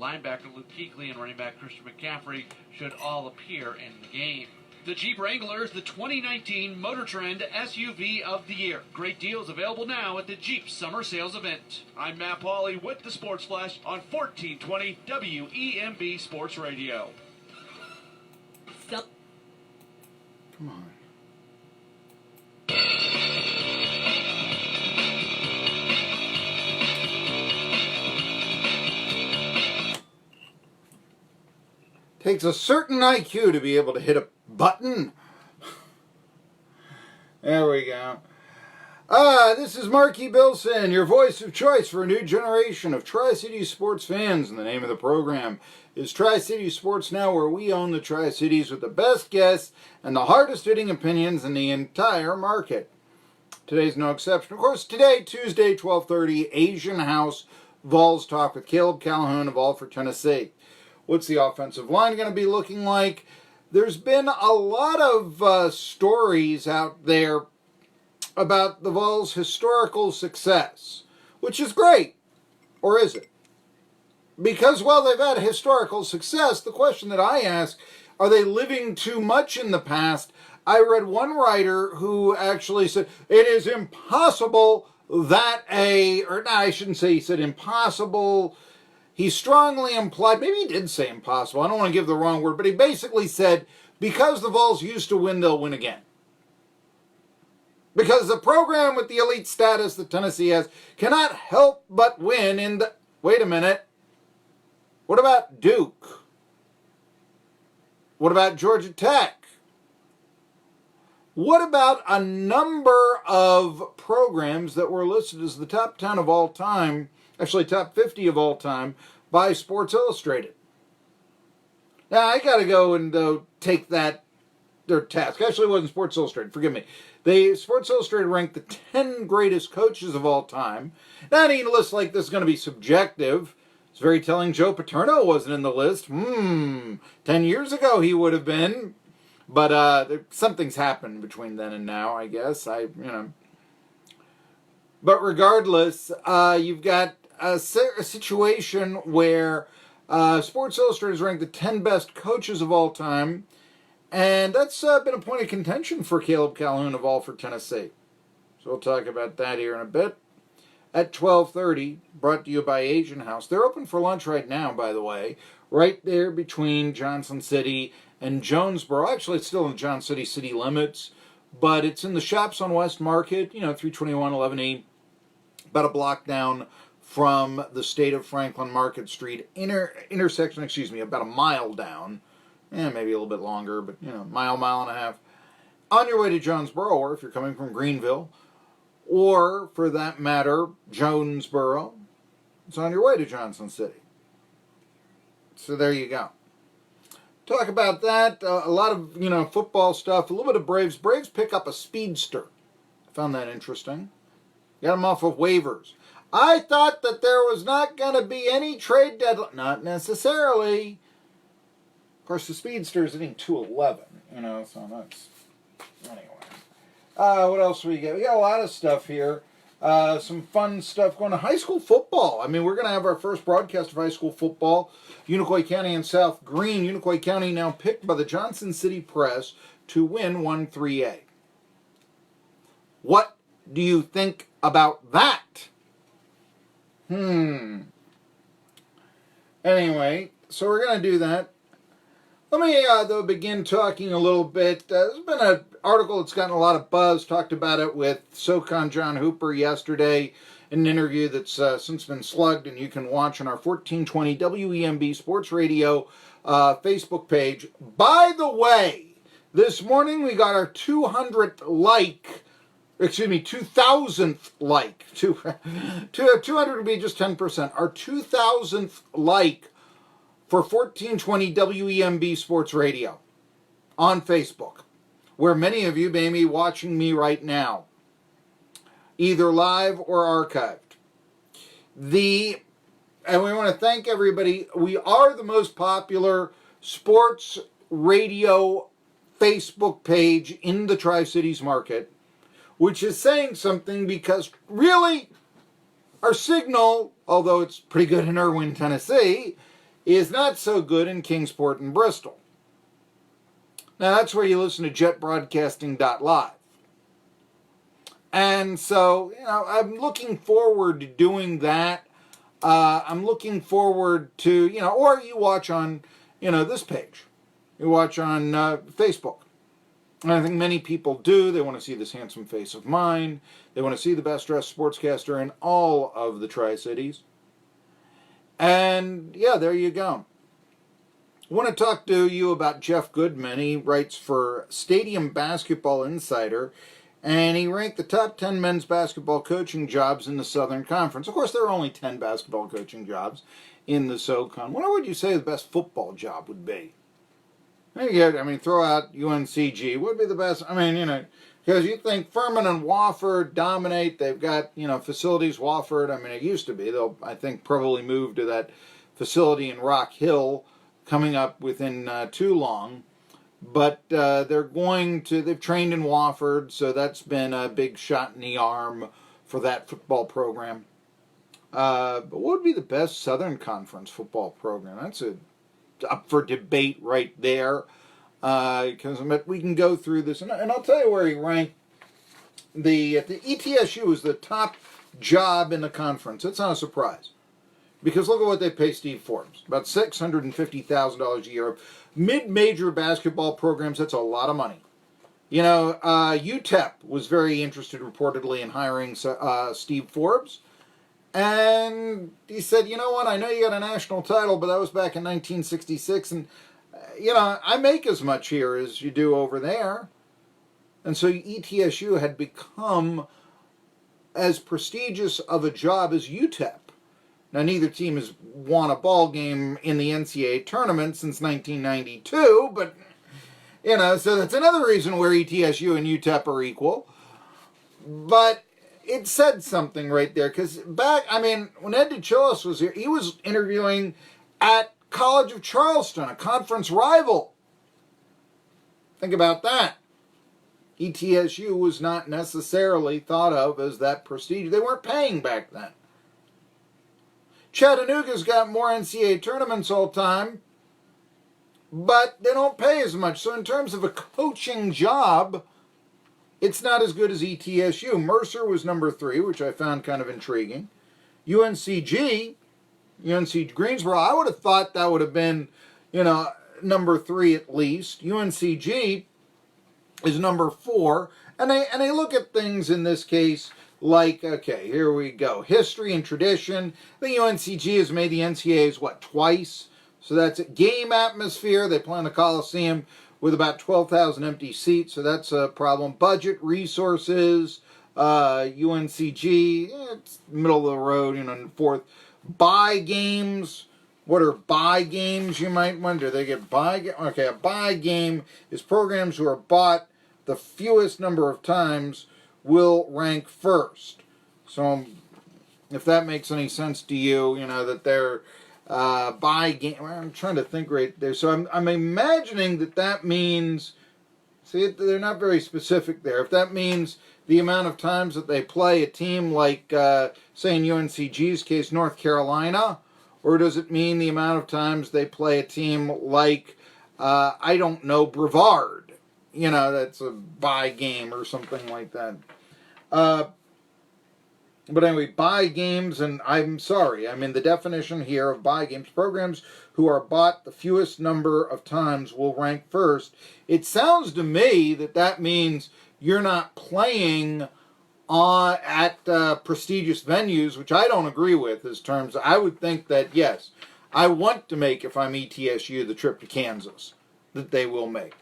linebacker Luke Kuechly and running back Christian McCaffrey should all appear in the game. The Jeep Wrangler is the 2019 Motor Trend SUV of the year. Great deals available now at the Jeep Summer Sales Event. I'm Matt Pauley with the Sports Flash on 1420 WEMB Sports Radio. Come on. Takes a certain IQ to be able to hit a button. There we go. This is Marky Bilson, your voice of choice for a new generation of Tri-Cities sports fans. And the name of the program is Tri-Cities Sports Now, where we own the Tri-Cities with the best guests and the hardest-hitting opinions in the entire market. Today's no exception. Of course, today, Tuesday, 12:30, Asian House, Vols Talk with Caleb Calhoun of All for Tennessee. What's the offensive line going to be looking like? There's been a lot of stories out there about the Vols' historical success, which is great. Or is it? Because, well, they've had historical success. The question that I ask, are they living too much in the past? I read one writer who actually said, it is impossible that I shouldn't say he said impossible. He strongly implied, maybe he did say impossible, I don't want to give the wrong word, but he basically said, because the Vols used to win, they'll win again. Because the program with the elite status that Tennessee has cannot help but win in the... Wait a minute. What about Duke? What about Georgia Tech? What about a number of programs that were listed as the top 10 of all time, actually top 50 of all time, by Sports Illustrated? Now, I got to go and take that, their task. Actually, it wasn't Sports Illustrated, forgive me. Sports Illustrated ranked the 10 greatest coaches of all time. Now, any list like this is going to be subjective. It's very telling Joe Paterno wasn't in the list. 10 years ago he would have been. But something's happened between then and now, I guess. But regardless, you've got a situation where Sports Illustrated has ranked the 10 best coaches of all time. And that's been a point of contention for Caleb Calhoun of All for Tennessee. So we'll talk about that here in a bit. At 12:30, brought to you by Asian House. They're open for lunch right now, by the way. Right there between Johnson City and Jonesboro. Actually, it's still in the Johnson city limits. But it's in the shops on West Market, 321 11E. About a block down from the State of Franklin Market Street intersection, about a mile down. Maybe a little bit longer, but, mile and a half. On your way to Jonesboro, or if you're coming from Greenville, or, for that matter, Jonesboro, it's on your way to Johnson City. So there you go. Talk about that. A lot of, football stuff. A little bit of Braves. Braves pick up a speedster. I found that interesting. Got him off of waivers. I thought that there was not going to be any trade deadline. Not necessarily. Of course, the speedster is hitting 211, so that's... Anyway. What else do we get? We got a lot of stuff here. Some fun stuff going on. High school football. We're going to have our first broadcast of high school football. Unicoi County and South Green. Unicoi County now picked by the Johnson City Press to win 1-3A. What do you think about that? Anyway, so we're going to do that. Let me, though, begin talking a little bit. There's been an article that's gotten a lot of buzz. Talked about it with SoCon John Hooper yesterday in an interview that's since been slugged, and you can watch on our 1420 WEMB Sports Radio Facebook page. By the way, this morning we got our 200th like, 2,000th like. 200 would be just 10%. Our 2,000th like for 1420 WEMB Sports Radio on Facebook, where many of you may be watching me right now, either live or archived. And we want to thank everybody. We are the most popular sports radio Facebook page in the Tri-Cities market, which is saying something because really our signal, although it's pretty good in Irwin, Tennessee, is not so good in Kingsport and Bristol. Now, that's where you listen to jetbroadcasting.live. And so, I'm looking forward to doing that. I'm looking forward to, or you watch on, this page. You watch on Facebook. And I think many people do. They want to see this handsome face of mine. They want to see the best dressed sportscaster in all of the Tri-Cities. And, yeah, there you go. I want to talk to you about Jeff Goodman. He writes for Stadium Basketball Insider, and he ranked the top 10 men's basketball coaching jobs in the Southern Conference. Of course, there are only 10 basketball coaching jobs in the SoCon. What would you say the best football job would be? Throw out UNCG. What would be the best? Because you think Furman and Wofford dominate. They've got, facilities. Wofford, it used to be. They'll, I think, probably move to that facility in Rock Hill coming up within too long. But they've trained in Wofford, so that's been a big shot in the arm for that football program. But what would be the best Southern Conference football program? That's up for debate right there. Because we can go through this, and I'll tell you where he ranked. The ETSU is the top job in the conference. It's not a surprise. Because look at what they pay Steve Forbes. About $650,000 a year. Mid-major basketball programs, that's a lot of money. UTEP was very interested reportedly in hiring Steve Forbes. And he said, you know what, I know you got a national title, but that was back in 1966. And, I make as much here as you do over there. And so ETSU had become as prestigious of a job as UTEP. Now, neither team has won a ball game in the NCAA tournament since 1992, but, so that's another reason where ETSU and UTEP are equal. But it said something right there, because when Ed DeChilis was here, he was interviewing at College of Charleston, a conference rival. Think about that. ETSU was not necessarily thought of as that prestigious. They weren't paying back then. Chattanooga's got more NCAA tournaments all time, but they don't pay as much. So in terms of a coaching job, it's not as good as ETSU. Mercer was number 3, which I found kind of intriguing. UNC Greensboro, I would have thought that would have been, number 3 at least. UNCG is number 4. And they look at things in this case like, okay, here we go. History and tradition. The UNCG has made the NCAAs, twice? So that's it. Game atmosphere. They play in the Coliseum with about 12,000 empty seats, so that's a problem. Budget, resources, UNCG, it's middle of the road, fourth. Buy games. What are buy games, you might wonder? They get buy. Okay, a buy game is programs who are bought the fewest number of times will rank first. So if that makes any sense to you, that they're buy game. I'm trying to think right there. So I'm imagining that means, see, they're not very specific there. If that means the amount of times that they play a team like, say in UNCG's case, North Carolina, or does it mean the amount of times they play a team like, Brevard? That's a buy game or something like that. But anyway, buy games, and I'm sorry, the definition here of buy games, programs who are bought the fewest number of times will rank first. It sounds to me that means you're not playing at prestigious venues, which I don't agree with as terms. I would think that, yes, I want to make, if I'm ETSU, the trip to Kansas that they will make.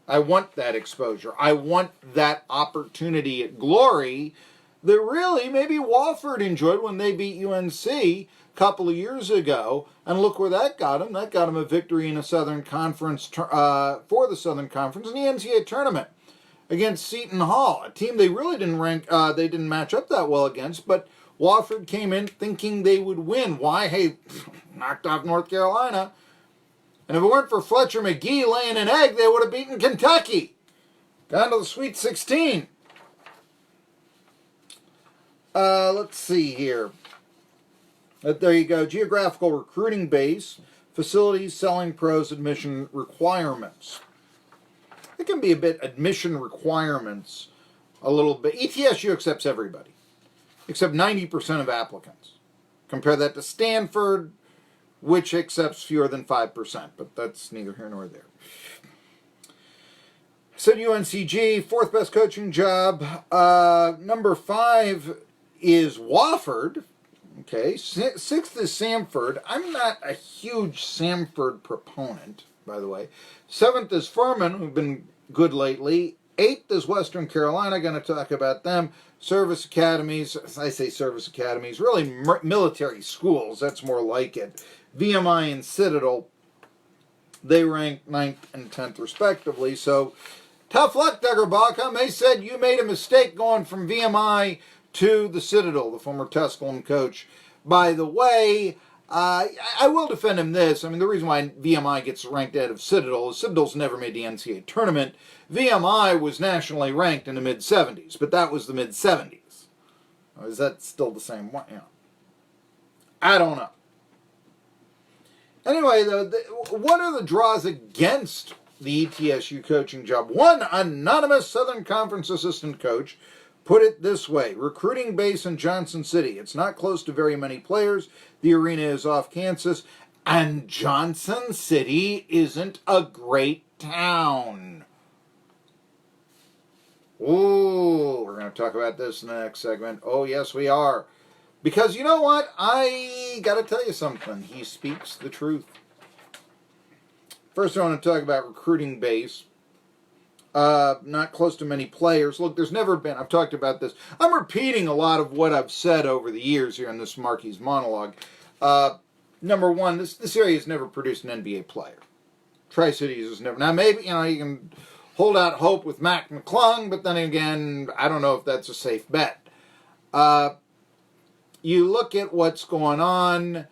I want that exposure. I want that opportunity at glory that really maybe Wofford enjoyed when they beat UNC a couple of years ago. And look where that got them. That got them a victory in a Southern Conference, for the Southern Conference in the NCAA tournament against Seton Hall, a team they really didn't they didn't match up that well against, but Wofford came in thinking they would win. Why? Hey, knocked off North Carolina. And if it weren't for Fletcher McGee laying an egg, they would have beaten Kentucky. Down to the Sweet 16. Let's see here. There you go. Geographical recruiting base facilities, selling pros, admission requirements. It can be a bit admission requirements, a little bit. ETSU accepts everybody, except 90% of applicants. Compare that to Stanford, which accepts fewer than 5%, but that's neither here nor there. Said UNCG, fourth best coaching job. Number 5 is Wofford. Okay, 6th is Samford. I'm not a huge Samford proponent, by the way. 7th is Furman, who've been good lately. 8th is Western Carolina. Going to talk about them. Service academies. I say service academies. Really military schools. That's more like it. VMI and Citadel. They rank 9th and 10th respectively. So tough luck, Duggar Baucom. They said you made a mistake going from VMI to the Citadel, the former Tusculum coach. By the way, I will defend him this. I mean, the reason why VMI gets ranked out of Citadel is Citadel's never made the NCAA tournament. VMI was nationally ranked in the mid-70s, but that was the mid-70s. Is that still the same one? You know, I don't know. Anyway, what are the draws against the ETSU coaching job? One anonymous Southern Conference assistant coach put it this way: recruiting base in Johnson City. It's not close to very many players. The arena is off Kansas. And Johnson City isn't a great town. Ooh, we're going to talk about this in the next segment. Oh, yes, we are. Because you know what? I got to tell you something. He speaks the truth. First, I want to talk about recruiting base. Not close to many players. Look, there's never been, I've talked about this. I'm repeating a lot of what I've said over the years here in this Marquis monologue. Number one, this area has never produced an NBA player. Tri-Cities has never. Now, maybe, you can hold out hope with Mac McClung, but then again, I don't know if that's a safe bet. You look at what's going on,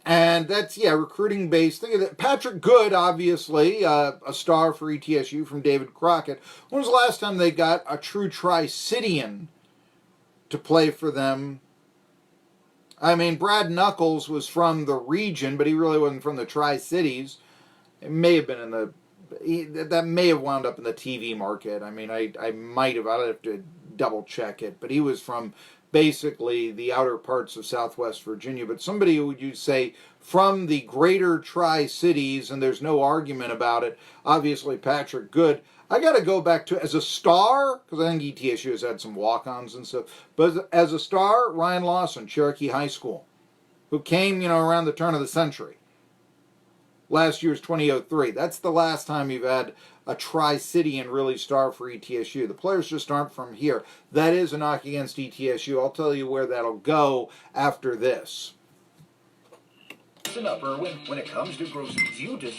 and that's, recruiting base. Think of that. Patrick Good, obviously, a star for ETSU from David Crockett. When was the last time they got a true Tri-Citian to play for them? I mean, Brad Knuckles was from the region, but he really wasn't from the Tri-Cities. It may have been that may have wound up in the TV market. I mean, I might have, I'd have to double check it, but he was from basically the outer parts of Southwest Virginia, but somebody who would you say from the greater Tri-Cities, and there's no argument about it, obviously Patrick Good. I got to go back to, as a star, because I think ETSU has had some walk-ons and stuff, but as a star, Ryan Lawson, Cherokee High School, who came, around the turn of the century. Last year's 2003. That's the last time you've had a Tri-Citian really star for ETSU. The players just aren't from here. That is a knock against ETSU. I'll tell you where that'll go after this. Listen up, Irwin. When it comes to groceries, you just